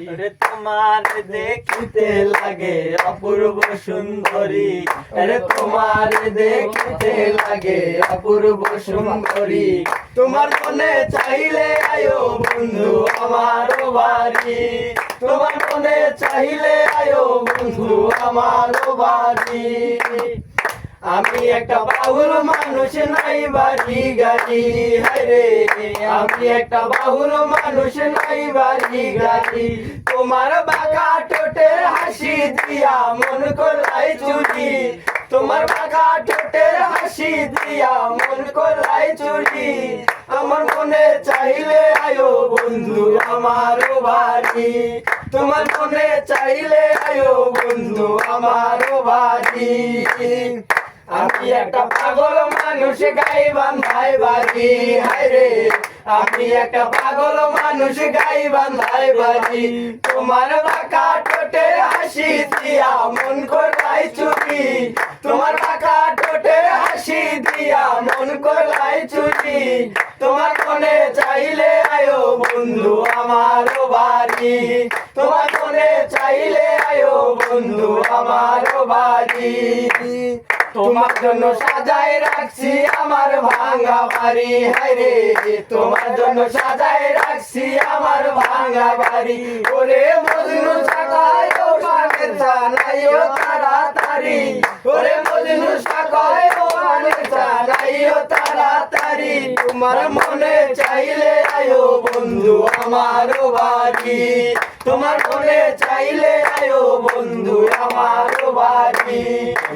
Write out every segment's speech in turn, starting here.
তোমার দেখিতে লাগে অপূর্ব সুন্দরী, তোমার দেখিতে লাগে অপূর্ব সুন্দরী। তোমার মনে চাইলে আয়ো বন্ধু আমার বাড়ি, তোমার মনে চাইলে আয়ো বন্ধু আমার বাড়ি। আমি একটা বাউল মানুষ, নাই বাড়ি গাড়ি, হায়রে আমি একটা বাউল মানুষ, নাই বাড়ি গাড়ি। তোমার বাঁকা ঠোঁটের হাসি দিয়া মন করলাই চুরি, তোমার বাঁকা ঠোঁটের হাসি দিয়া মন করলাই চুরি। আমার মনে চাইলে আয়ো বন্ধু আমার বাড়ি, তোমার মনে চাইলে আয়ো বন্ধু আমার বাড়ি। আমি একটা পাগল মানুষ, গাই বান্ধাই বাড়ি, হায়রে আমি একটা পাগল মানুষ, গাই বান্ধাই বাড়ি। তোমার বাঁকা ঠোঁটের হাসি দিয়া মন করলাই চুরি, তোমার বাঁকা ঠোঁটের হাসি দিয়া মন করলাই চুরি। তোমার মনে চাইলে আয়ো বন্ধু আমার বাড়ি, তোমার মনে চাইলে আয়ো বন্ধু আমার বাড়ি। তোমার জন্য সাজায় রাখছি আমার ভাঙা বাড়ি, হায়রে তোমার জন্য সাজায় রাখছি আমার ভাঙা বাড়ি। ওরে মজনু সাকায় ও মানে জানাইও তাড়াতাড়ি, ওরে মজনু সাকায় ও মানে জানাইও তাড়াতাড়ি। তোমার মনে চাইলে আয়ো বন্ধু আমার বাড়ি, তোমার মনে চাইলে আয়ো বন্ধু আমার বাড়ি।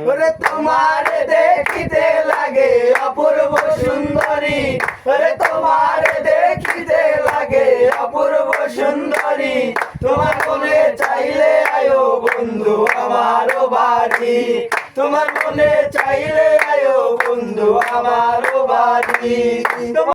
ওরে তোমার দেখিতে লাগে অপূর্ব সুন্দরী, ওরে তোমার দেখিতে লাগে অপূর্ব সুন্দরী। তোমার মনে চাইলে আয়ো বন্ধু আমার বাড়ি, তোমার মনে চাইলে আয়ো বন্ধু আমার বাড়ি।